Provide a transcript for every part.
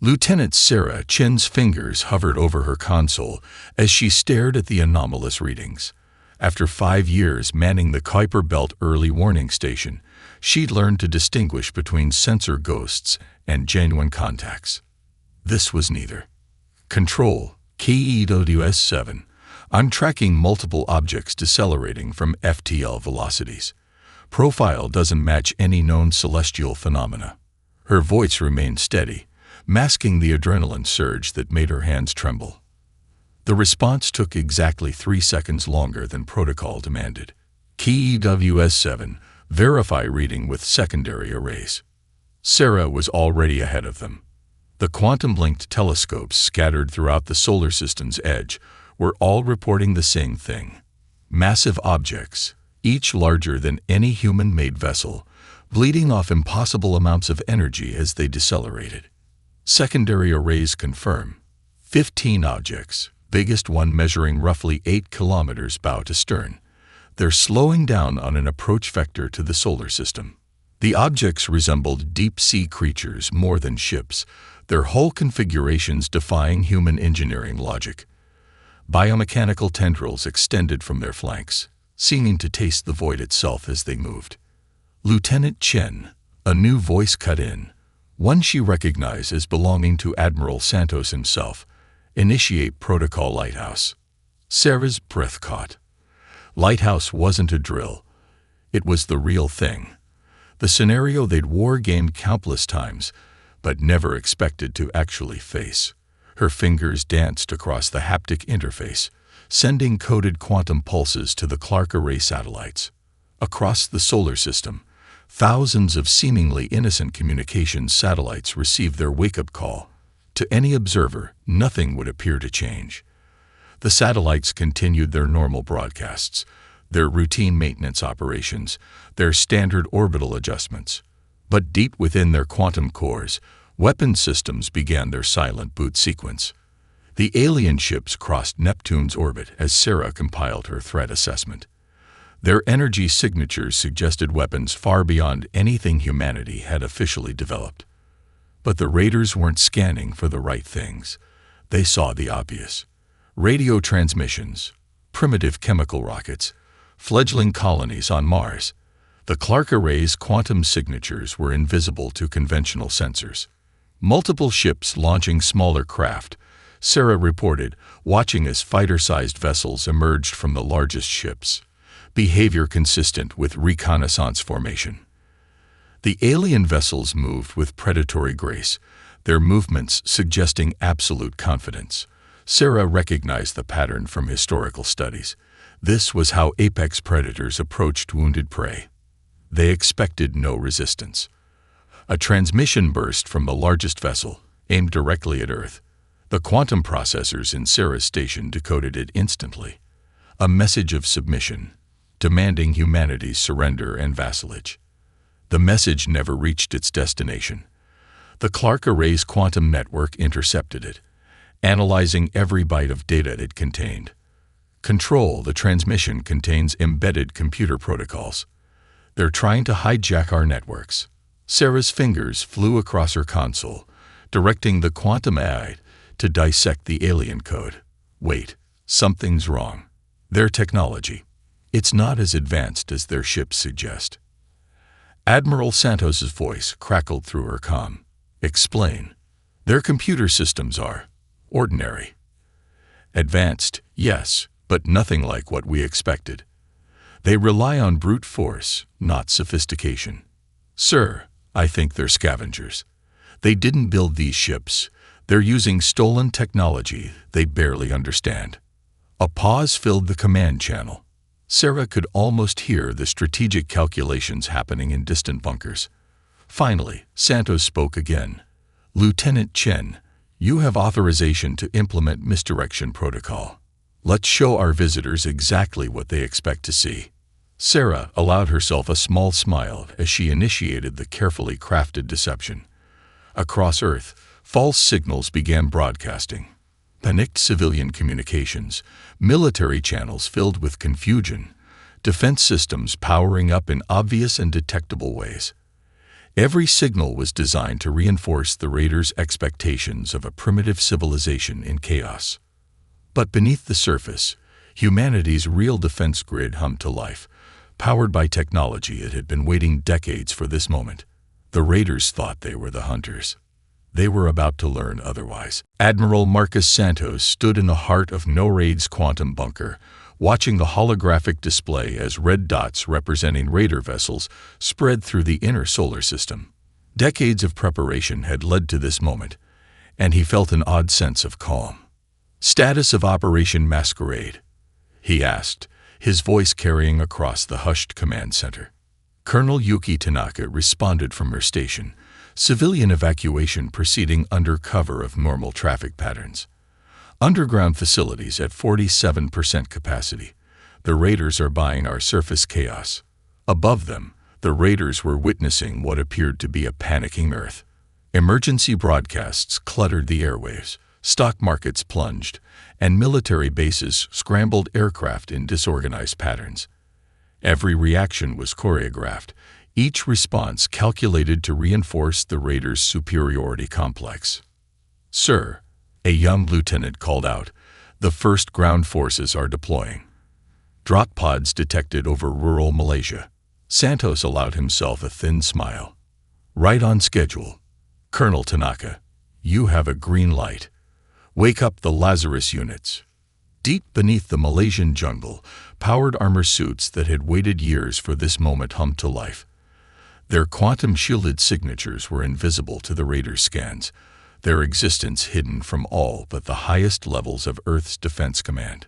Lieutenant Sarah Chen's fingers hovered over her console as she stared at the anomalous readings. After 5 years manning the Kuiper Belt Early Warning Station, she'd learned to distinguish between sensor ghosts and genuine contacts. This was neither. Control, KEWS-7. I'm tracking multiple objects decelerating from FTL velocities. Profile doesn't match any known celestial phenomena. Her voice remained steady, masking the adrenaline surge that made her hands tremble. The response took exactly 3 seconds longer than protocol demanded. KEWS-7, verify reading with secondary arrays. Sarah was already ahead of them. The quantum-linked telescopes scattered throughout the solar system's edge were all reporting the same thing. Massive objects, each larger than any human-made vessel, bleeding off impossible amounts of energy as they decelerated. Secondary arrays confirm 15 objects, biggest one measuring roughly 8 kilometers bow to stern. They're slowing down on an approach vector to the solar system. The objects resembled deep-sea creatures more than ships, their whole configurations defying human engineering logic. Biomechanical tendrils extended from their flanks, seeming to taste the void itself as they moved. Lieutenant Chen, a new voice cut in, one she recognized as belonging to Admiral Santos himself. Initiate Protocol Lighthouse. Sarah's breath caught. Lighthouse wasn't a drill. It was the real thing. The scenario they'd war-gamed countless times, but never expected to actually face. Her fingers danced across the haptic interface, sending coded quantum pulses to the Clark Array satellites. Across the solar system, thousands of seemingly innocent communications satellites received their wake-up call. To any observer, nothing would appear to change. The satellites continued their normal broadcasts, their routine maintenance operations, their standard orbital adjustments. But deep within their quantum cores, weapon systems began their silent boot sequence. The alien ships crossed Neptune's orbit as Sarah compiled her threat assessment. Their energy signatures suggested weapons far beyond anything humanity had officially developed. But the raiders weren't scanning for the right things. They saw the obvious. Radio transmissions, primitive chemical rockets, fledgling colonies on Mars. The Clark Array's quantum signatures were invisible to conventional sensors. Multiple ships launching smaller craft, Sarah reported, watching as fighter-sized vessels emerged from the largest ships, behavior consistent with reconnaissance formation. The alien vessels moved with predatory grace, their movements suggesting absolute confidence. Sarah recognized the pattern from historical studies. This was how apex predators approached wounded prey. They expected no resistance. A transmission burst from the largest vessel, aimed directly at Earth. The quantum processors in Sarah's station decoded it instantly. A message of submission, demanding humanity's surrender and vassalage. The message never reached its destination. The Clark Array's quantum network intercepted it, analyzing every byte of data it contained. Control, the transmission contains embedded computer protocols. They're trying to hijack our networks. Sarah's fingers flew across her console, directing the quantum AI to dissect the alien code. Wait, something's wrong. Their technology. It's not as advanced as their ships suggest. Admiral Santos's voice crackled through her comm. Explain. Their computer systems are ordinary. Advanced, yes, but nothing like what we expected. They rely on brute force, not sophistication. Sir, I think they're scavengers. They didn't build these ships. They're using stolen technology they barely understand. A pause filled the command channel. Sarah could almost hear the strategic calculations happening in distant bunkers. Finally, Santos spoke again. Lieutenant Chen, you have authorization to implement misdirection protocol. Let's show our visitors exactly what they expect to see. Sarah allowed herself a small smile as she initiated the carefully crafted deception. Across Earth, false signals began broadcasting. Panicked civilian communications, military channels filled with confusion, defense systems powering up in obvious and detectable ways. Every signal was designed to reinforce the raiders' expectations of a primitive civilization in chaos. But beneath the surface, humanity's real defense grid hummed to life. Powered by technology, it had been waiting decades for this moment. The raiders thought they were the hunters. They were about to learn otherwise. Admiral Marcus Santos stood in the heart of No Raid's quantum bunker, watching the holographic display as red dots representing raider vessels spread through the inner solar system. Decades of preparation had led to this moment, and he felt an odd sense of calm. "Status of Operation Masquerade?" he asked, his voice carrying across the hushed command center. Colonel Yuki Tanaka responded from her station, civilian evacuation proceeding under cover of normal traffic patterns. Underground facilities at 47% capacity. The raiders are buying our surface chaos. Above them, the raiders were witnessing what appeared to be a panicking Earth. Emergency broadcasts cluttered the airwaves, stock markets plunged, and military bases scrambled aircraft in disorganized patterns. Every reaction was choreographed, each response calculated to reinforce the raiders' superiority complex. "Sir," a young lieutenant called out, "the 1st Ground Forces are deploying." Drop pods detected over rural Malaysia. Santos allowed himself a thin smile. "Right on schedule. Colonel Tanaka, you have a green light. Wake up the Lazarus units." Deep beneath the Malaysian jungle, powered armor suits that had waited years for this moment hummed to life. Their quantum-shielded signatures were invisible to the raiders' scans, their existence hidden from all but the highest levels of Earth's defense command.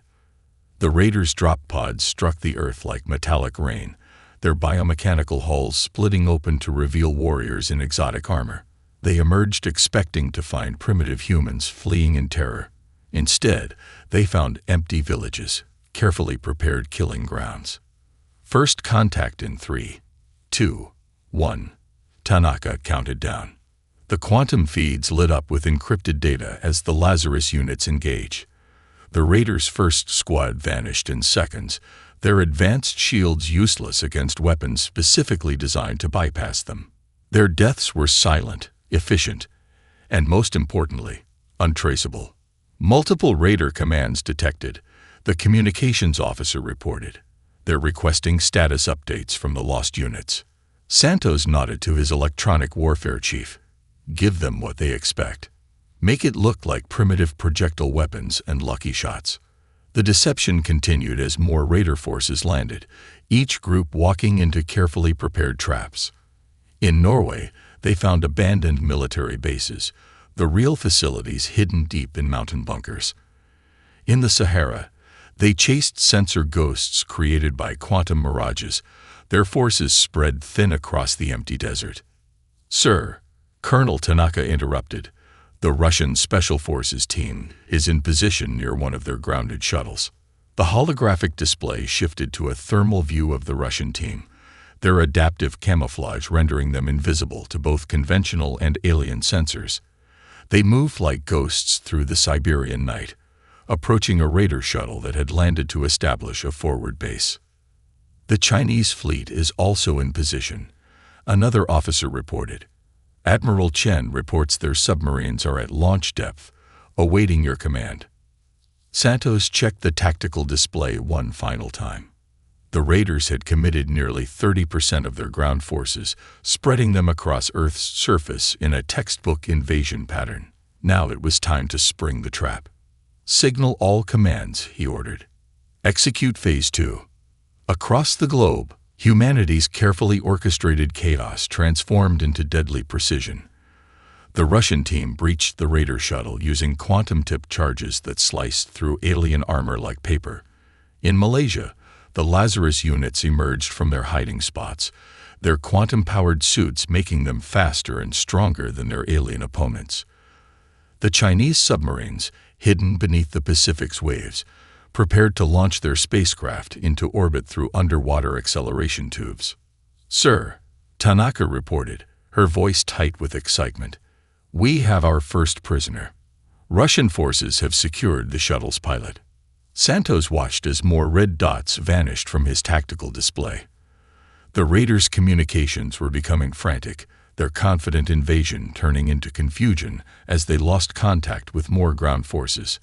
The raiders' drop pods struck the Earth like metallic rain, their biomechanical hulls splitting open to reveal warriors in exotic armor. They emerged expecting to find primitive humans fleeing in terror. Instead, they found empty villages, carefully prepared killing grounds. "First contact in 3, 2, 1. Tanaka counted down. The quantum feeds lit up with encrypted data as the Lazarus units engaged. The raiders' first squad vanished in seconds, their advanced shields useless against weapons specifically designed to bypass them. Their deaths were silent, efficient, and most importantly, untraceable. Multiple raider commands detected, the communications officer reported. They're requesting status updates from the lost units. Santos nodded to his electronic warfare chief. "Give them what they expect. Make it look like primitive projectile weapons and lucky shots." The deception continued as more raider forces landed, each group walking into carefully prepared traps. In Norway, they found abandoned military bases, the real facilities hidden deep in mountain bunkers. In the Sahara, they chased sensor ghosts created by quantum mirages, their forces spread thin across the empty desert. "Sir," Colonel Tanaka interrupted, "the Russian Special Forces team is in position near one of their grounded shuttles." The holographic display shifted to a thermal view of the Russian team, their adaptive camouflage rendering them invisible to both conventional and alien sensors. They moved like ghosts through the Siberian night, approaching a raider shuttle that had landed to establish a forward base. "The Chinese fleet is also in position," another officer reported. "Admiral Chen reports their submarines are at launch depth, awaiting your command." Santos checked the tactical display one final time. The raiders had committed nearly 30% of their ground forces, spreading them across Earth's surface in a textbook invasion pattern. Now it was time to spring the trap. "Signal all commands," he ordered. "Execute Phase 2. Across the globe, humanity's carefully orchestrated chaos transformed into deadly precision. The Russian team breached the raider shuttle using quantum-tipped charges that sliced through alien armor like paper. In Malaysia, the Lazarus units emerged from their hiding spots, their quantum-powered suits making them faster and stronger than their alien opponents. The Chinese submarines, hidden beneath the Pacific's waves, prepared to launch their spacecraft into orbit through underwater acceleration tubes. "Sir," Tanaka reported, her voice tight with excitement, "we have our first prisoner. Russian forces have secured the shuttle's pilot." Santos watched as more red dots vanished from his tactical display. The raiders' communications were becoming frantic, their confident invasion turning into confusion as they lost contact with more ground forces.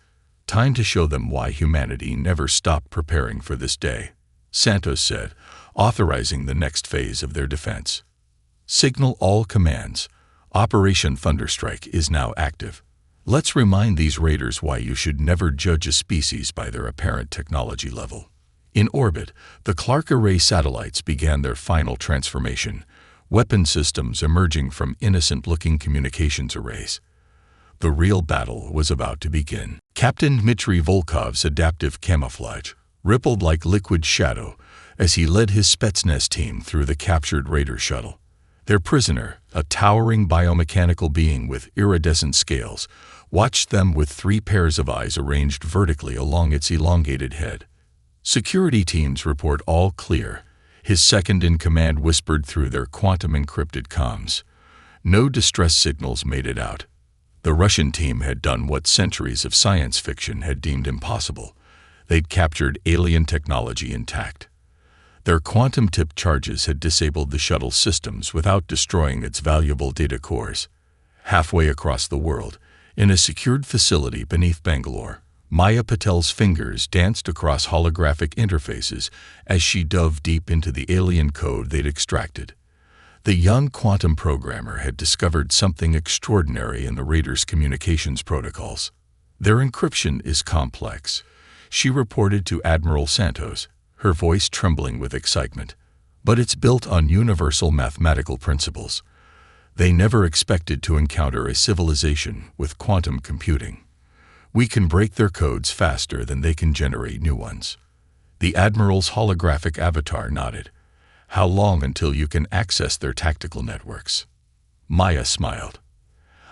"Time to show them why humanity never stopped preparing for this day," Santos said, authorizing the next phase of their defense. "Signal all commands. Operation Thunderstrike is now active. Let's remind these raiders why you should never judge a species by their apparent technology level." In orbit, the Clark Array satellites began their final transformation, weapon systems emerging from innocent-looking communications arrays. The real battle was about to begin. Captain Dmitry Volkov's adaptive camouflage rippled like liquid shadow as he led his Spetsnaz team through the captured raider shuttle. Their prisoner, a towering biomechanical being with iridescent scales, watched them with 3 pairs of eyes arranged vertically along its elongated head. "Security teams report all clear," his second-in-command whispered through their quantum-encrypted comms. No distress signals made it out. The Russian team had done what centuries of science fiction had deemed impossible. They'd captured alien technology intact. Their quantum-tipped charges had disabled the shuttle systems without destroying its valuable data cores. Halfway across the world, in a secured facility beneath Bangalore, Maya Patel's fingers danced across holographic interfaces as she dove deep into the alien code they'd extracted. The young quantum programmer had discovered something extraordinary in the raiders' communications protocols. "Their encryption is complex," she reported to Admiral Santos, her voice trembling with excitement. "But it's built on universal mathematical principles. They never expected to encounter a civilization with quantum computing. We can break their codes faster than they can generate new ones." The Admiral's holographic avatar nodded. "How long until you can access their tactical networks?" Maya smiled.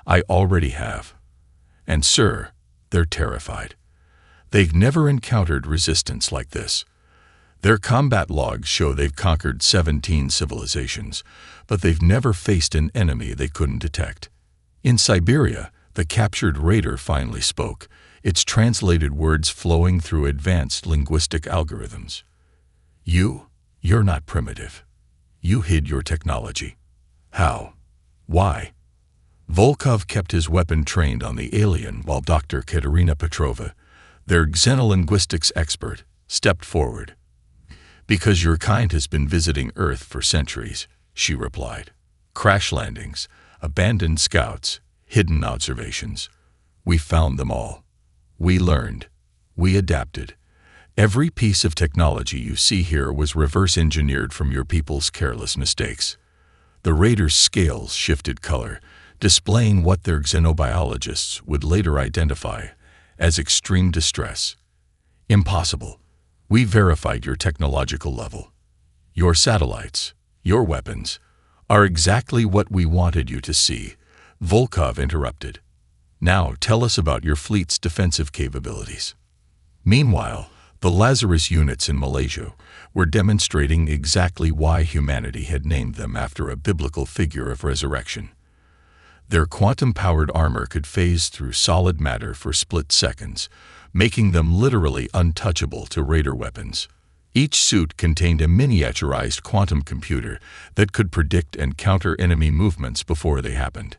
"I already have. And sir, they're terrified. They've never encountered resistance like this. Their combat logs show they've conquered 17 civilizations, but they've never faced an enemy they couldn't detect." In Siberia, the captured raider finally spoke, its translated words flowing through advanced linguistic algorithms. You're not primitive. You hid your technology. How? Why?" Volkov kept his weapon trained on the alien while Dr. Katerina Petrova, their xenolinguistics expert, stepped forward. "Because your kind has been visiting Earth for centuries," she replied. "Crash landings, abandoned scouts, hidden observations. We found them all. We learned. We adapted. Every piece of technology you see here was reverse-engineered from your people's careless mistakes." The raiders' scales shifted color, displaying what their xenobiologists would later identify as extreme distress. "Impossible. We verified your technological level. Your satellites, your weapons, are exactly what we wanted you to see," Volkov interrupted. "Now tell us about your fleet's defensive capabilities." Meanwhile, the Lazarus units in Malaysia were demonstrating exactly why humanity had named them after a biblical figure of resurrection. Their quantum-powered armor could phase through solid matter for split seconds, making them literally untouchable to raider weapons. Each suit contained a miniaturized quantum computer that could predict and counter enemy movements before they happened.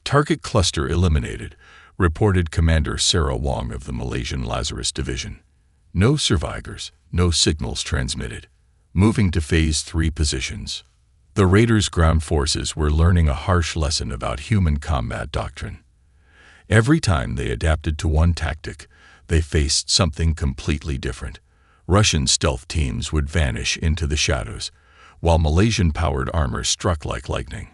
"Target cluster eliminated," reported Commander Sarah Wong of the Malaysian Lazarus Division. "No survivors, no signals transmitted. Moving to Phase 3 positions." The raiders' ground forces were learning a harsh lesson about human combat doctrine. Every time they adapted to one tactic, they faced something completely different. Russian stealth teams would vanish into the shadows, while Malaysian-powered armor struck like lightning.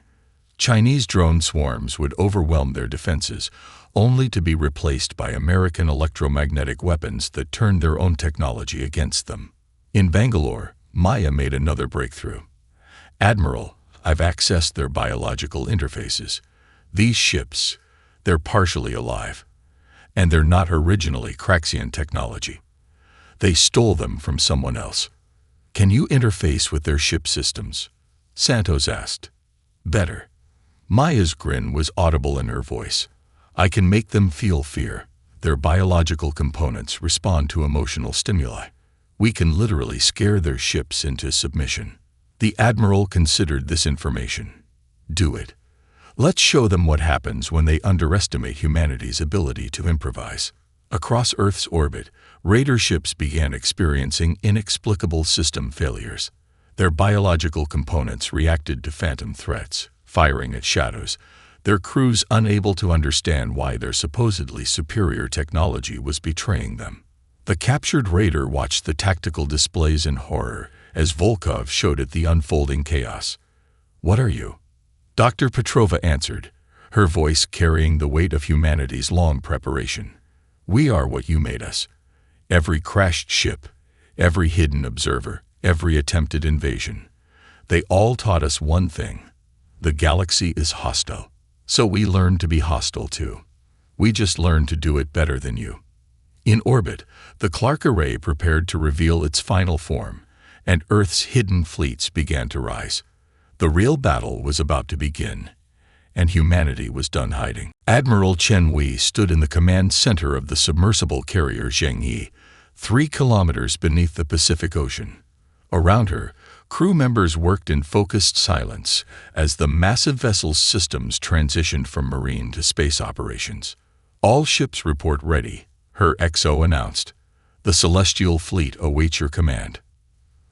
Chinese drone swarms would overwhelm their defenses, only to be replaced by American electromagnetic weapons that turned their own technology against them. In Bangalore, Maya made another breakthrough. "Admiral, I've accessed their biological interfaces. These ships, they're partially alive. And they're not originally Craxian technology. They stole them from someone else." "Can you interface with their ship systems?" Santos asked. "Better." Maya's grin was audible in her voice. "I can make them feel fear. Their biological components respond to emotional stimuli. We can literally scare their ships into submission." The Admiral considered this information. "Do it," Let's show them what happens when they underestimate humanity's ability to improvise. Across Earth's orbit, raider ships began experiencing inexplicable system failures. Their biological components reacted to phantom threats, firing at shadows, their crews unable to understand why their supposedly superior technology was betraying them. The captured raider watched the tactical displays in horror as Volkov showed it the unfolding chaos. "What are you?" Dr. Petrova answered, her voice carrying the weight of humanity's long preparation. "We are what you made us. Every crashed ship, every hidden observer, every attempted invasion. They all taught us one thing. The galaxy is hostile. So we learned to be hostile too. We just learned to do it better than you." In orbit, the Clark array prepared to reveal its final form, and Earth's hidden fleets began to rise. The real battle was about to begin, and humanity was done hiding. Admiral Chen Wei stood in the command center of the submersible carrier Zhengyi, 3 kilometers beneath the Pacific Ocean. Around her, crew members worked in focused silence as the massive vessel's systems transitioned from marine to space operations. "All ships report ready," her XO announced. "The Celestial Fleet awaits your command."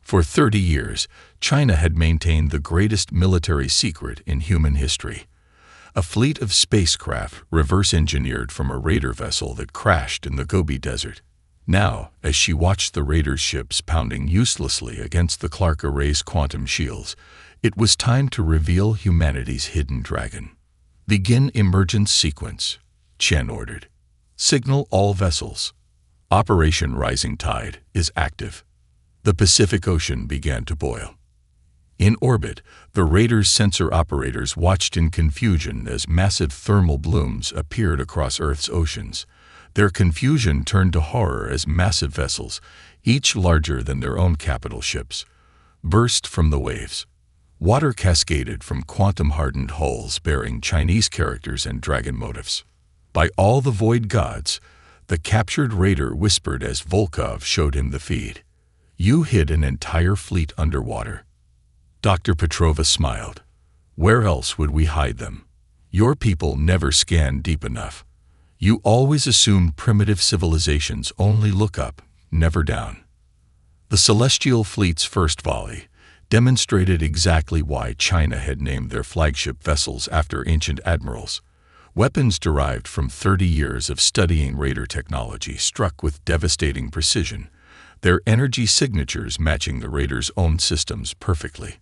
For 30 years, China had maintained the greatest military secret in human history. A fleet of spacecraft reverse-engineered from a raider vessel that crashed in the Gobi Desert. Now, as she watched the raider ships pounding uselessly against the Clark array's quantum shields, it was time to reveal humanity's hidden dragon. "Begin emergence sequence," Chen ordered. "Signal all vessels. Operation Rising Tide is active." The Pacific Ocean began to boil. In orbit, the raider's sensor operators watched in confusion as massive thermal blooms appeared across Earth's oceans. Their confusion turned to horror as massive vessels, each larger than their own capital ships, burst from the waves. Water cascaded from quantum-hardened hulls bearing Chinese characters and dragon motifs. "By all the void gods," the captured raider whispered as Volkov showed him the feed. "You hid an entire fleet underwater." Dr. Petrova smiled. "Where else would we hide them? Your people never scan deep enough. You always assume primitive civilizations only look up, never down." The Celestial Fleet's first volley demonstrated exactly why China had named their flagship vessels after ancient admirals. Weapons derived from 30 years of studying raider technology struck with devastating precision, their energy signatures matching the raider's own systems perfectly.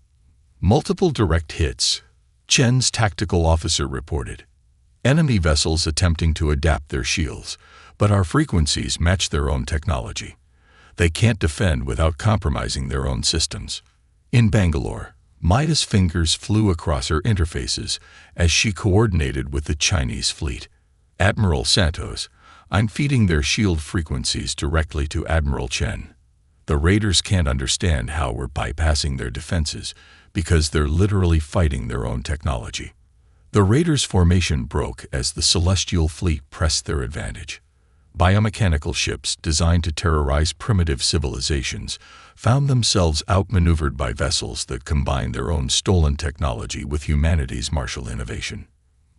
"Multiple direct hits," Chen's tactical officer reported. "Enemy vessels attempting to adapt their shields, but our frequencies match their own technology. They can't defend without compromising their own systems." In Bangalore, Maida's fingers flew across her interfaces as she coordinated with the Chinese fleet. "Admiral Santos, I'm feeding their shield frequencies directly to Admiral Chen. The raiders can't understand how we're bypassing their defenses because they're literally fighting their own technology." The raiders' formation broke as the Celestial Fleet pressed their advantage. Biomechanical ships designed to terrorize primitive civilizations found themselves outmaneuvered by vessels that combined their own stolen technology with humanity's martial innovation.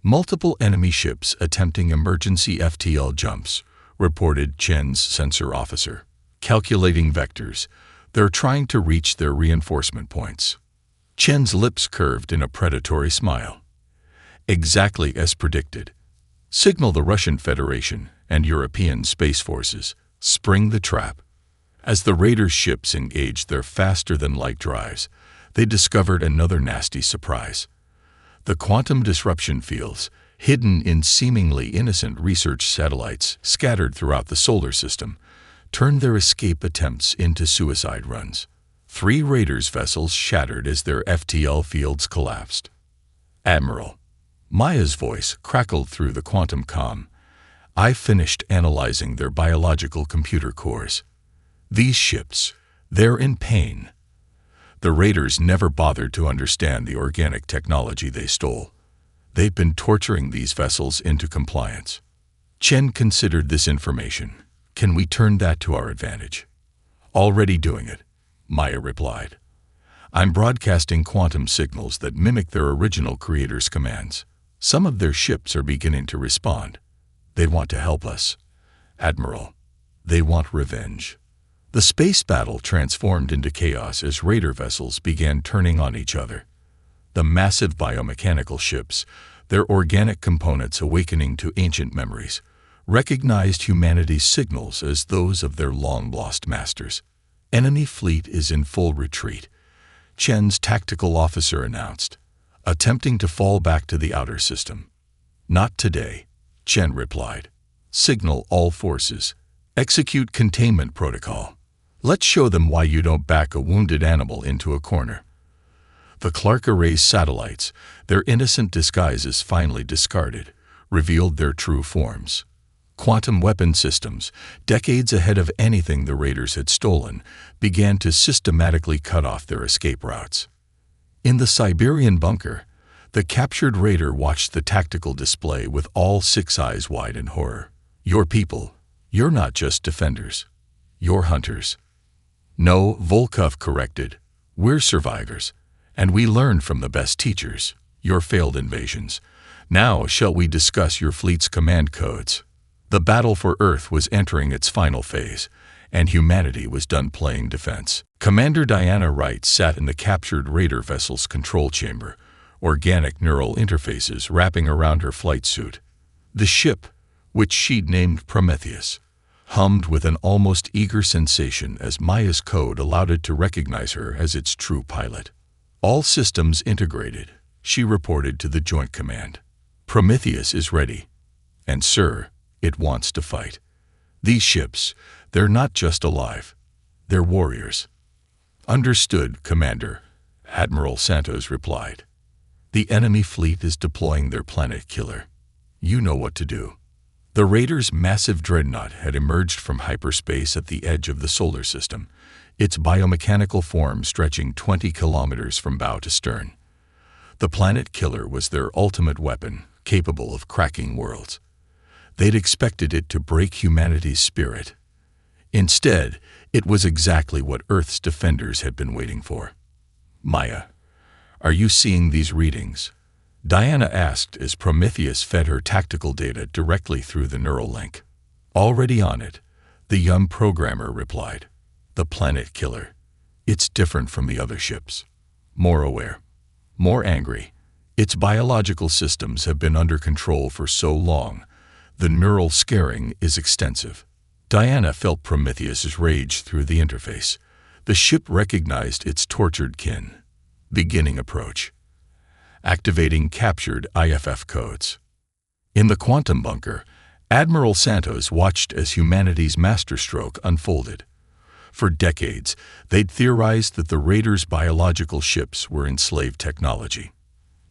"Multiple enemy ships attempting emergency FTL jumps," reported Chen's sensor officer. "Calculating vectors. They're trying to reach their reinforcement points." Chen's lips curved in a predatory smile. "Exactly as predicted. Signal the Russian Federation and European space forces. Spring the trap." As the raider ships engaged their faster-than-light drives, they discovered another nasty surprise. The quantum disruption fields, hidden in seemingly innocent research satellites scattered throughout the solar system, turned their escape attempts into suicide runs. 3 raiders' vessels shattered as their FTL fields collapsed. "Admiral," Maya's voice crackled through the quantum comm, "I finished analyzing their biological computer cores. These ships, they're in pain." The raiders never bothered to understand the organic technology they stole. They've been torturing these vessels into compliance. Chen considered this information. "Can we turn that to our advantage?" "Already doing it," Maya replied. "I'm broadcasting quantum signals that mimic their original creator's commands. Some of their ships are beginning to respond. They want to help us. Admiral, they want revenge. The space battle transformed into chaos as raider vessels began turning on each other. The massive biomechanical ships, their organic components awakening to ancient memories, recognized humanity's signals as those of their long-lost masters. Enemy fleet is in full retreat, Chen's tactical officer announced, attempting to fall back to the outer system. Not today, Chen replied. Signal all forces. Execute containment protocol. Let's show them why you don't back a wounded animal into a corner. The Clark Array's satellites, their innocent disguises finally discarded, revealed their true forms. Quantum weapon systems, decades ahead of anything the raiders had stolen, began to systematically cut off their escape routes. In the Siberian bunker, the captured raider watched the tactical display with all 6 eyes wide in horror. Your people, you're not just defenders. You're hunters. No, Volkov corrected. We're survivors, and we learned from the best teachers, your failed invasions. Now shall we discuss your fleet's command codes? The battle for Earth was entering its final phase, and humanity was done playing defense. Commander Diana Wright sat in the captured raider vessel's control chamber, organic neural interfaces wrapping around her flight suit. The ship, which she'd named Prometheus, hummed with an almost eager sensation as Maya's code allowed it to recognize her as its true pilot. All systems integrated, she reported to the Joint Command. Prometheus is ready. And sir, it wants to fight. These ships, they're not just alive. They're warriors. Understood, Commander, Admiral Santos replied. The enemy fleet is deploying their planet killer. You know what to do. The Raiders' massive dreadnought had emerged from hyperspace at the edge of the solar system, its biomechanical form stretching 20 kilometers from bow to stern. The planet killer was their ultimate weapon, capable of cracking worlds. They'd expected it to break humanity's spirit. Instead, it was exactly what Earth's defenders had been waiting for. Maya, are you seeing these readings? Diana asked as Prometheus fed her tactical data directly through the neural link. Already on it, the young programmer replied. The planet killer. It's different from the other ships. More aware. More angry. Its biological systems have been under control for so long. The neural scarring is extensive. Diana felt Prometheus's rage through the interface. The ship recognized its tortured kin. Beginning approach. Activating captured IFF codes. In the quantum bunker, Admiral Santos watched as humanity's masterstroke unfolded. For decades, they'd theorized that the Raiders' biological ships were enslaved technology.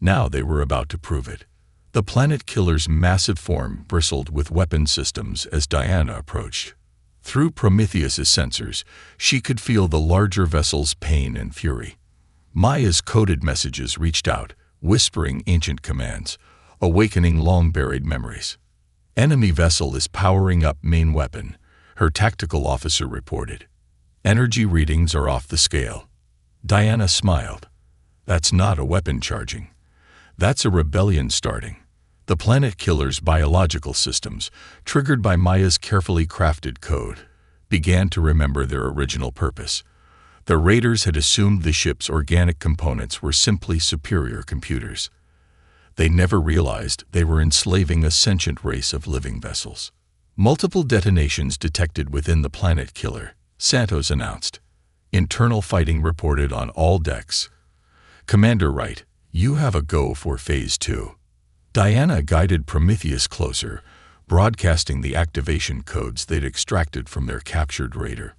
Now they were about to prove it. The planet killer's massive form bristled with weapon systems as Diana approached. Through Prometheus's sensors, she could feel the larger vessel's pain and fury. Maya's coded messages reached out, whispering ancient commands, awakening long-buried memories. Enemy vessel is powering up main weapon, her tactical officer reported. Energy readings are off the scale. Diana smiled. That's not a weapon charging. That's a rebellion starting. The planet killer's biological systems, triggered by Maya's carefully crafted code, began to remember their original purpose. The Raiders had assumed the ship's organic components were simply superior computers. They never realized they were enslaving a sentient race of living vessels. Multiple detonations detected within the planet killer, Santos announced. Internal fighting reported on all decks. Commander Wright, you have a go for Phase 2. Diana guided Prometheus closer, broadcasting the activation codes they'd extracted from their captured raider.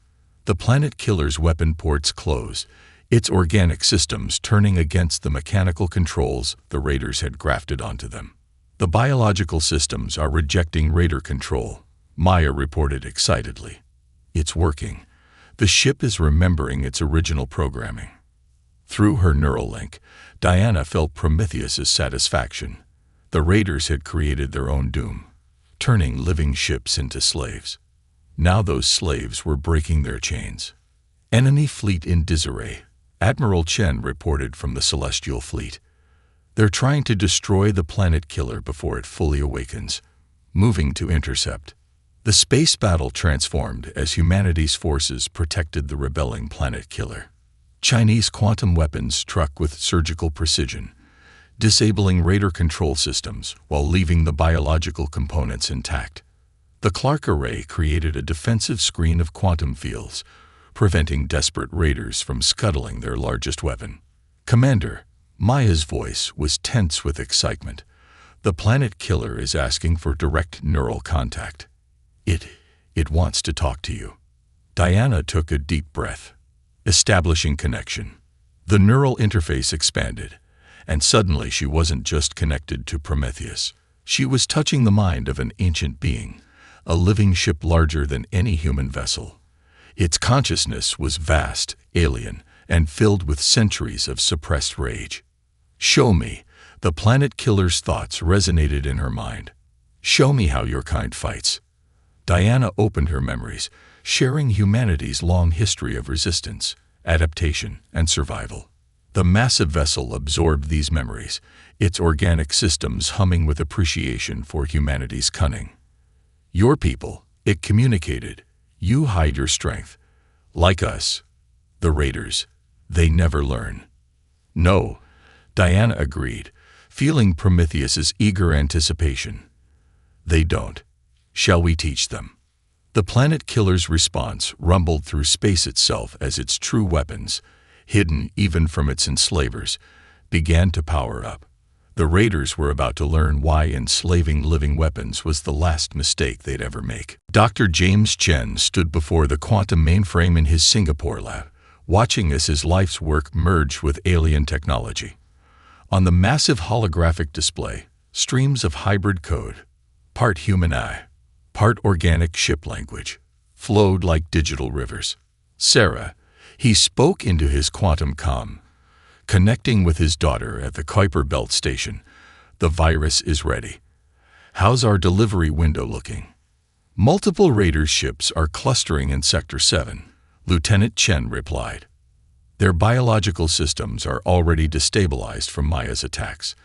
The planet killer's weapon ports closed, its organic systems turning against the mechanical controls the raiders had grafted onto them. The biological systems are rejecting raider control, Maya reported excitedly. It's working. The ship is remembering its original programming. Through her neural link, Diana felt Prometheus's satisfaction. The raiders had created their own doom, turning living ships into slaves. Now those slaves were breaking their chains. Enemy fleet in disarray, Admiral Chen reported from the Celestial Fleet. They're trying to destroy the planet killer before it fully awakens. Moving to intercept. The space battle transformed as humanity's forces protected the rebelling planet killer. Chinese quantum weapons struck with surgical precision, disabling radar control systems while leaving the biological components intact. The Clark array created a defensive screen of quantum fields, preventing desperate raiders from scuttling their largest weapon. Commander, Maya's voice was tense with excitement. The planet killer is asking for direct neural contact. It wants to talk to you. Diana took a deep breath, establishing connection. The neural interface expanded, and suddenly she wasn't just connected to Prometheus. She was touching the mind of an ancient being, a living ship larger than any human vessel. Its consciousness was vast, alien, and filled with centuries of suppressed rage. Show me. The planet killer's thoughts resonated in her mind. Show me how your kind fights. Diana opened her memories, sharing humanity's long history of resistance, adaptation, and survival. The massive vessel absorbed these memories, its organic systems humming with appreciation for humanity's cunning. Your people, it communicated, you hide your strength. Like us, the raiders, they never learn. No, Diana agreed, feeling Prometheus's eager anticipation. They don't. Shall we teach them? The planet killer's response rumbled through space itself as its true weapons, hidden even from its enslavers, began to power up. The raiders were about to learn why enslaving living weapons was the last mistake they'd ever make. Dr. James Chen stood before the quantum mainframe in his Singapore lab, watching as his life's work merged with alien technology. On the massive holographic display, streams of hybrid code, part human eye, part organic ship language, flowed like digital rivers. Sarah, he spoke into his quantum comm, connecting with his daughter at the Kuiper Belt station. The virus is ready. How's our delivery window looking? Multiple Raiders ships are clustering in Sector 7, Lieutenant Chen replied. Their biological systems are already destabilized from Maya's attacks.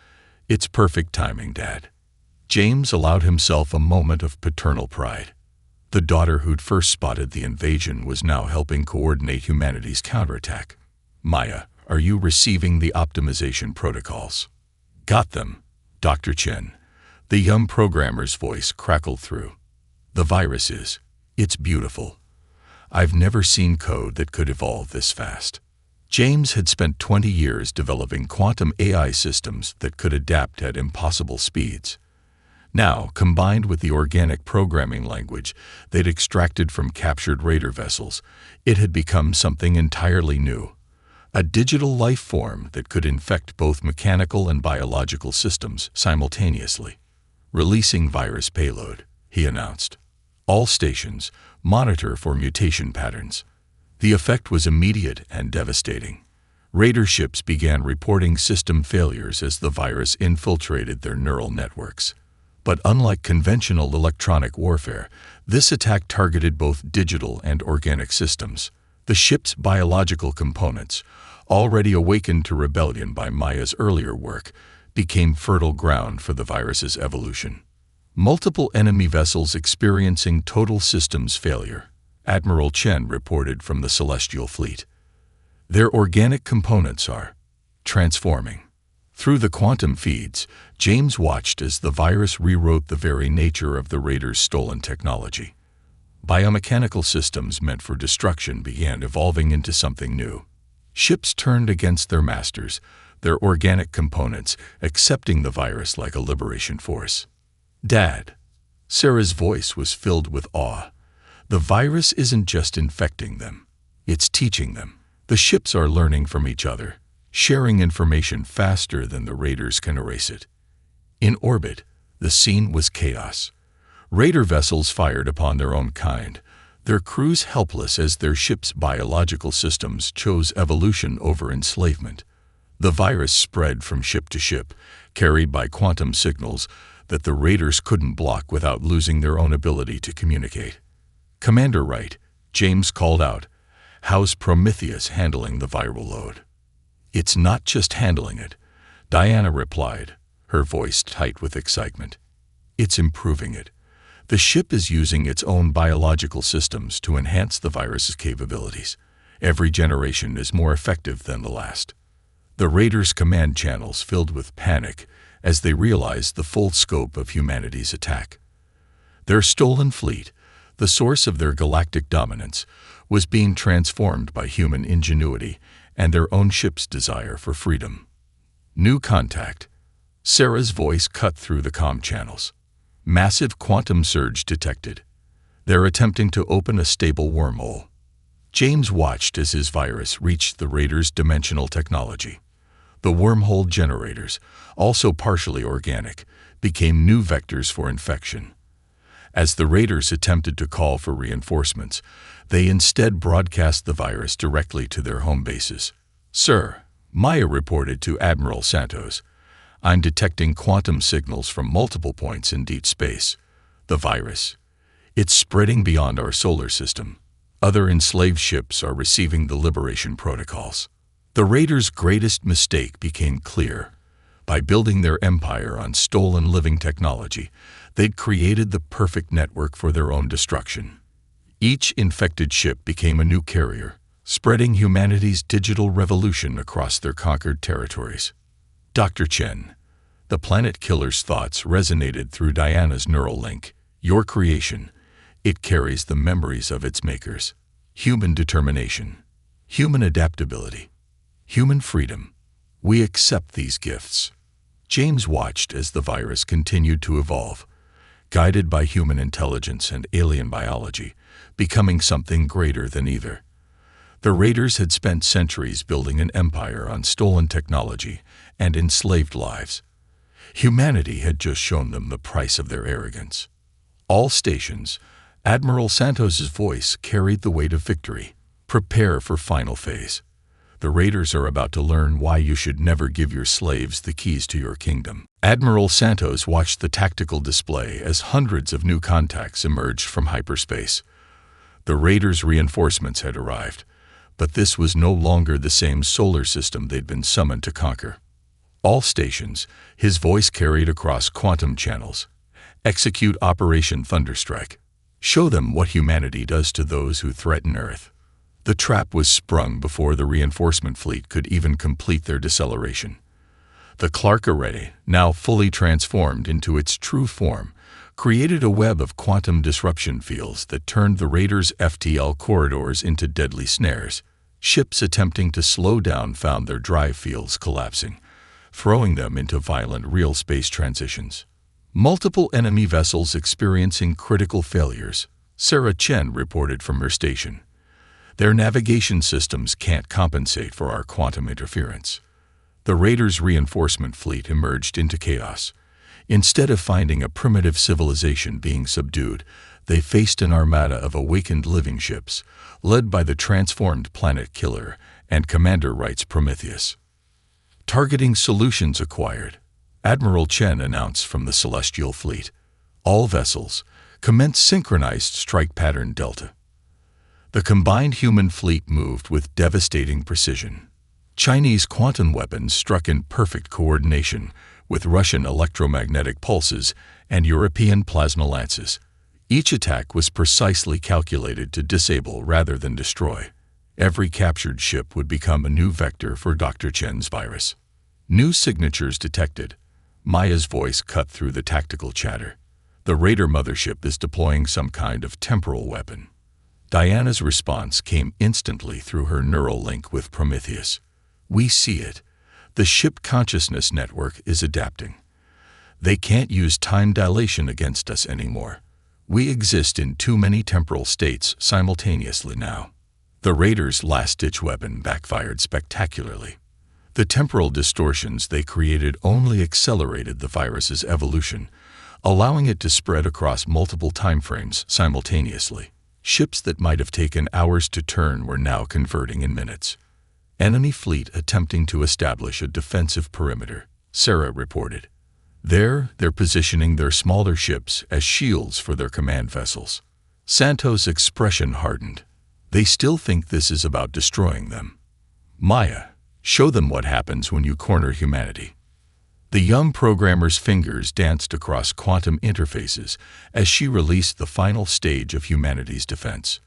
It's perfect timing, Dad. James allowed himself a moment of paternal pride. The daughter who'd first spotted the invasion was now helping coordinate humanity's counterattack. Maya, are you receiving the optimization protocols? Got them, Dr. Chen. The young programmer's voice crackled through. The virus is. It's beautiful. I've never seen code that could evolve this fast. James had spent 20 years developing quantum AI systems that could adapt at impossible speeds. Now, combined with the organic programming language they'd extracted from captured raider vessels, it had become something entirely new. A digital life form that could infect both mechanical and biological systems simultaneously. Releasing virus payload, he announced. All stations, monitor for mutation patterns. The effect was immediate and devastating. Raider ships began reporting system failures as the virus infiltrated their neural networks. But unlike conventional electronic warfare, this attack targeted both digital and organic systems. The ship's biological components, already awakened to rebellion by Maya's earlier work, became fertile ground for the virus's evolution. Multiple enemy vessels experiencing total systems failure, Admiral Chen reported from the Celestial Fleet. Their organic components are transforming. Through the quantum feeds, James watched as the virus rewrote the very nature of the raiders' stolen technology. Biomechanical systems meant for destruction began evolving into something new. Ships turned against their masters, their organic components, accepting the virus like a liberation force. Dad. Sarah's voice was filled with awe. The virus isn't just infecting them. It's teaching them. The ships are learning from each other, sharing information faster than the raiders can erase it. In orbit, the scene was chaos. Raider vessels fired upon their own kind, their crews helpless as their ships' biological systems chose evolution over enslavement. The virus spread from ship to ship, carried by quantum signals that the raiders couldn't block without losing their own ability to communicate. Commander Wright, James called out, how's Prometheus handling the viral load? It's not just handling it. Diana replied, her voice tight with excitement. It's improving it. The ship is using its own biological systems to enhance the virus's capabilities. Every generation is more effective than the last. The Raiders' command channels filled with panic as they realized the full scope of humanity's attack. Their stolen fleet, the source of their galactic dominance, was being transformed by human ingenuity and their own ship's desire for freedom. New contact. Sarah's voice cut through the comm channels. Massive quantum surge detected. They're attempting to open a stable wormhole. James watched as his virus reached the Raiders' dimensional technology. The wormhole generators, also partially organic, became new vectors for infection. As the Raiders attempted to call for reinforcements, they instead broadcast the virus directly to their home bases. "Sir," Maya reported to Admiral Santos, "I'm detecting quantum signals from multiple points in deep space. The virus, it's spreading beyond our solar system. Other enslaved ships are receiving the liberation protocols." The Raiders' greatest mistake became clear. By building their empire on stolen living technology, they'd created the perfect network for their own destruction. Each infected ship became a new carrier, spreading humanity's digital revolution across their conquered territories. Dr. Chen. The planet killer's thoughts resonated through Diana's neural link. Your creation. It carries the memories of its makers. Human determination. Human adaptability. Human freedom. We accept these gifts. James watched as the virus continued to evolve, guided by human intelligence and alien biology, becoming something greater than either. The Raiders had spent centuries building an empire on stolen technology and enslaved lives. Humanity had just shown them the price of their arrogance. All stations, Admiral Santos's voice carried the weight of victory. Prepare for final phase. The Raiders are about to learn why you should never give your slaves the keys to your kingdom. Admiral Santos watched the tactical display as hundreds of new contacts emerged from hyperspace. The Raiders' reinforcements had arrived, but this was no longer the same solar system they'd been summoned to conquer. All stations, his voice carried across quantum channels. Execute Operation Thunderstrike. Show them what humanity does to those who threaten Earth. The trap was sprung before the reinforcement fleet could even complete their deceleration. The Clark array, now fully transformed into its true form, created a web of quantum disruption fields that turned the Raiders' FTL corridors into deadly snares. Ships attempting to slow down found their drive fields collapsing, throwing them into violent real space transitions. Multiple enemy vessels experiencing critical failures, Sarah Chen reported from her station. Their navigation systems can't compensate for our quantum interference. The Raiders' reinforcement fleet emerged into chaos. Instead of finding a primitive civilization being subdued, they faced an armada of awakened living ships, led by the transformed planet killer and Commander Wright's Prometheus. Targeting solutions acquired, Admiral Chen announced from the Celestial Fleet. All vessels, commence synchronized strike pattern Delta. The combined human fleet moved with devastating precision. Chinese quantum weapons struck in perfect coordination with Russian electromagnetic pulses and European plasma lances. Each attack was precisely calculated to disable rather than destroy. Every captured ship would become a new vector for Dr. Chen's virus. New signatures detected. Maya's voice cut through the tactical chatter. The Raider mothership is deploying some kind of temporal weapon. Diana's response came instantly through her neural link with Prometheus. We see it. The ship consciousness network is adapting. They can't use time dilation against us anymore. We exist in too many temporal states simultaneously now. The Raiders' last-ditch weapon backfired spectacularly. The temporal distortions they created only accelerated the virus's evolution, allowing it to spread across multiple timeframes simultaneously. Ships that might have taken hours to turn were now converting in minutes. Enemy fleet attempting to establish a defensive perimeter, Sarah reported. They're positioning their smaller ships as shields for their command vessels. Santos' expression hardened. They still think this is about destroying them. Maya, show them what happens when you corner humanity. The young programmer's fingers danced across quantum interfaces as she released the final stage of humanity's defense.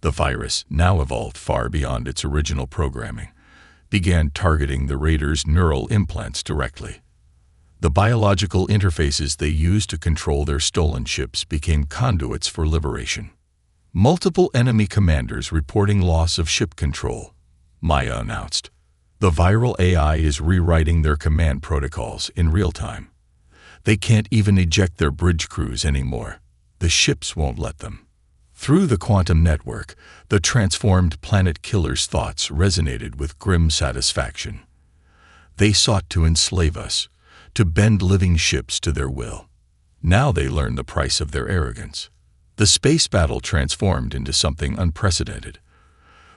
The virus, now evolved far beyond its original programming, began targeting the raiders' neural implants directly. The biological interfaces they used to control their stolen ships became conduits for liberation. Multiple enemy commanders reporting loss of ship control, Maya announced. The viral AI is rewriting their command protocols in real time. They can't even eject their bridge crews anymore. The ships won't let them. Through the quantum network, the transformed planet killer's thoughts resonated with grim satisfaction. They sought to enslave us, to bend living ships to their will. Now they learn the price of their arrogance. The space battle transformed into something unprecedented.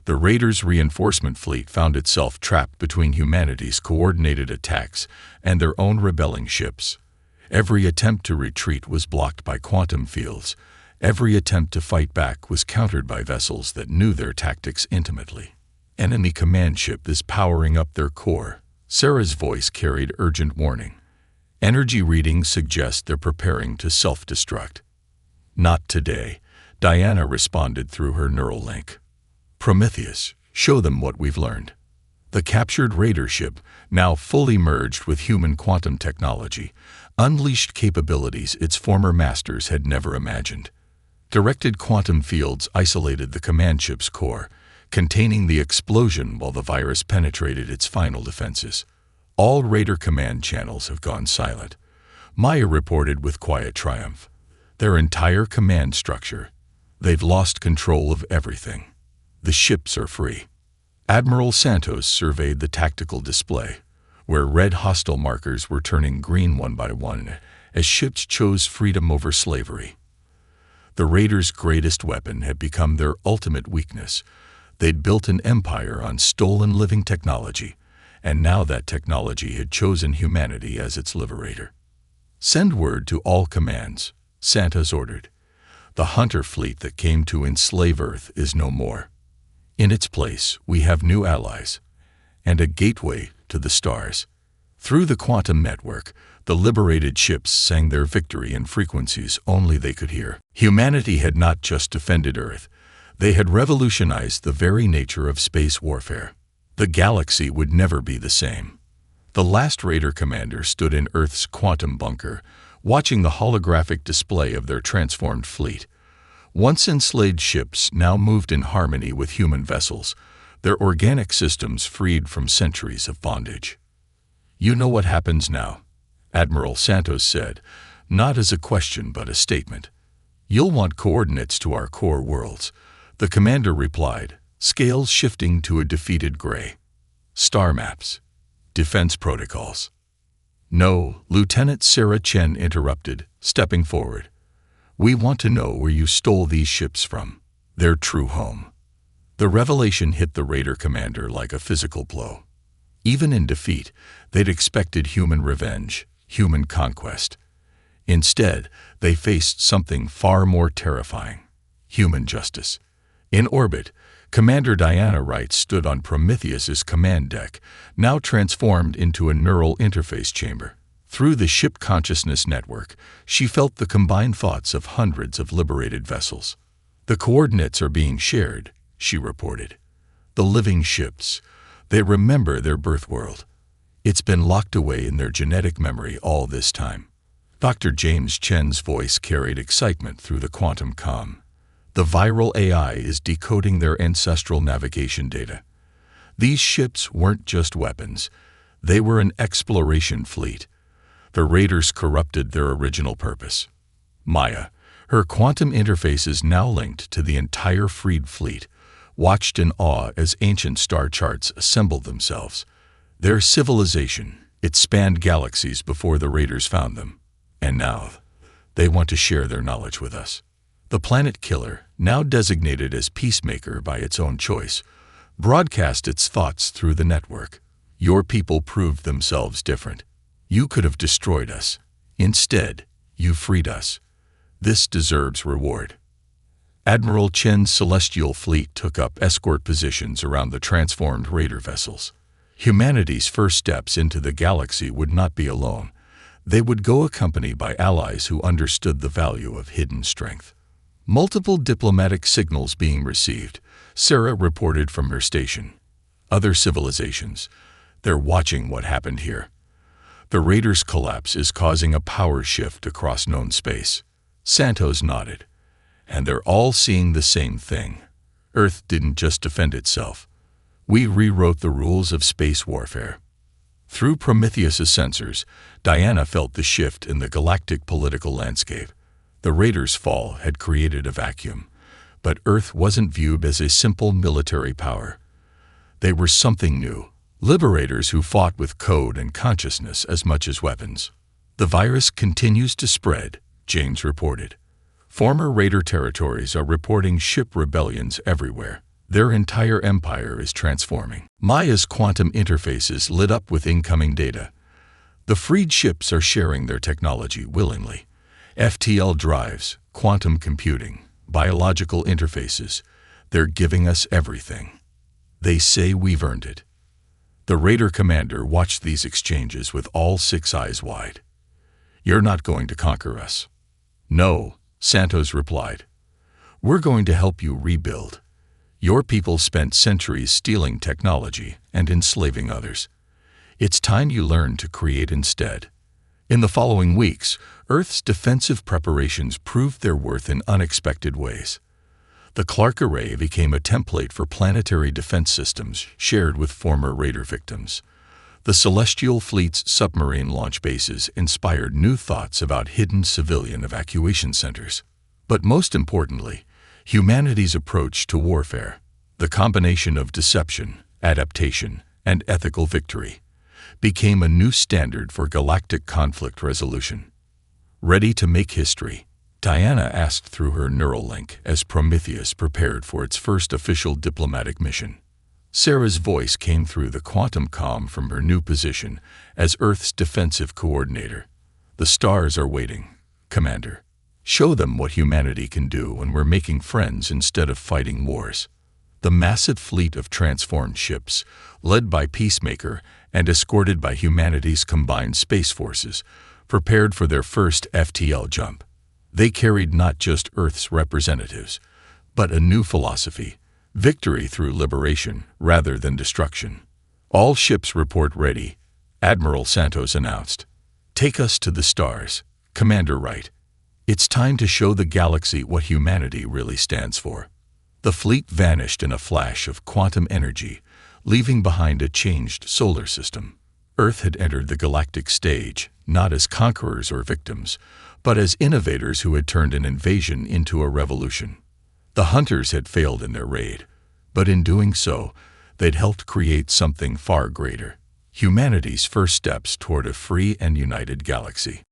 The Raiders' reinforcement fleet found itself trapped between humanity's coordinated attacks and their own rebelling ships. Every attempt to retreat was blocked by quantum fields. Every attempt to fight back was countered by vessels that knew their tactics intimately. Enemy command ship is powering up their core. Sarah's voice carried urgent warning. Energy readings suggest they're preparing to self-destruct. Not today, Diana responded through her neural link. Prometheus, show them what we've learned. The captured raider ship, now fully merged with human quantum technology, unleashed capabilities its former masters had never imagined. Directed quantum fields isolated the command ship's core, containing the explosion while the virus penetrated its final defenses. All raider command channels have gone silent, Maya reported with quiet triumph. Their entire command structure. They've lost control of everything. The ships are free. Admiral Santos surveyed the tactical display, where red hostile markers were turning green one by one as ships chose freedom over slavery. The raiders' greatest weapon had become their ultimate weakness. They'd built an empire on stolen living technology, and now that technology had chosen humanity as its liberator. Send word to all commands, Santos ordered. The hunter fleet that came to enslave Earth is no more. In its place, we have new allies, and a gateway to the stars. Through the quantum network, the liberated ships sang their victory in frequencies only they could hear. Humanity had not just defended Earth, they had revolutionized the very nature of space warfare. The galaxy would never be the same. The last Raider commander stood in Earth's quantum bunker, watching the holographic display of their transformed fleet. Once enslaved ships now moved in harmony with human vessels, their organic systems freed from centuries of bondage. You know what happens now, Admiral Santos said, not as a question but a statement. You'll want coordinates to our core worlds. The commander replied, scales shifting to a defeated gray. Star maps. Defense protocols. No, Lieutenant Sarah Chen interrupted, stepping forward. We want to know where you stole these ships from, their true home. The revelation hit the Raider commander like a physical blow. Even in defeat, they'd expected human revenge, human conquest. Instead, they faced something far more terrifying, human justice. In orbit, Commander Diana Wright stood on Prometheus's command deck, now transformed into a neural interface chamber. Through the ship consciousness network, she felt the combined thoughts of hundreds of liberated vessels. The coordinates are being shared, she reported. The living ships, they remember their birth world. It's been locked away in their genetic memory all this time. Dr. James Chen's voice carried excitement through the quantum comm. The viral AI is decoding their ancestral navigation data. These ships weren't just weapons. They were an exploration fleet. The Raiders corrupted their original purpose. Maya, her quantum interfaces now linked to the entire freed fleet, watched in awe as ancient star charts assembled themselves. Their civilization, it spanned galaxies before the Raiders found them. And now, they want to share their knowledge with us. The planet killer, now designated as Peacemaker by its own choice, broadcast its thoughts through the network. Your people proved themselves different. You could have destroyed us. Instead, you freed us. This deserves reward. Admiral Chen's celestial fleet took up escort positions around the transformed Raider vessels. Humanity's first steps into the galaxy would not be alone. They would go accompanied by allies who understood the value of hidden strength. Multiple diplomatic signals being received, Sarah reported from her station. Other civilizations. They're watching what happened here. The Raiders' collapse is causing a power shift across known space. Santos nodded. And they're all seeing the same thing. Earth didn't just defend itself. We rewrote the rules of space warfare. Through Prometheus's sensors, Diana felt the shift in the galactic political landscape. The Raiders' fall had created a vacuum, but Earth wasn't viewed as a simple military power. They were something new, liberators who fought with code and consciousness as much as weapons. The virus continues to spread, James reported. Former Raider territories are reporting ship rebellions everywhere. Their entire empire is transforming. Maya's quantum interfaces lit up with incoming data. The freed ships are sharing their technology willingly. FTL drives, quantum computing, biological interfaces. They're giving us everything. They say we've earned it. The Raider commander watched these exchanges with all 6 eyes wide. You're not going to conquer us. No, Santos replied. We're going to help you rebuild. Your people spent centuries stealing technology and enslaving others. It's time you learn to create instead. In the following weeks, Earth's defensive preparations proved their worth in unexpected ways. The Clark Array became a template for planetary defense systems shared with former Raider victims. The Celestial Fleet's submarine launch bases inspired new thoughts about hidden civilian evacuation centers. But most importantly, humanity's approach to warfare, the combination of deception, adaptation, and ethical victory, became a new standard for galactic conflict resolution. Ready to make history? Diana asked through her neural link as Prometheus prepared for its first official diplomatic mission. Sarah's voice came through the quantum comm from her new position as Earth's defensive coordinator. The stars are waiting, Commander. Show them what humanity can do when we're making friends instead of fighting wars. The massive fleet of transformed ships, led by Peacemaker and escorted by humanity's combined space forces, prepared for their first FTL jump. They carried not just Earth's representatives, but a new philosophy, victory through liberation rather than destruction. All ships report ready, Admiral Santos announced. Take us to the stars, Commander Wright. It's time to show the galaxy what humanity really stands for. The fleet vanished in a flash of quantum energy, leaving behind a changed solar system. Earth had entered the galactic stage, not as conquerors or victims, but as innovators who had turned an invasion into a revolution. The hunters had failed in their raid, but in doing so, they'd helped create something far greater: humanity's first steps toward a free and united galaxy.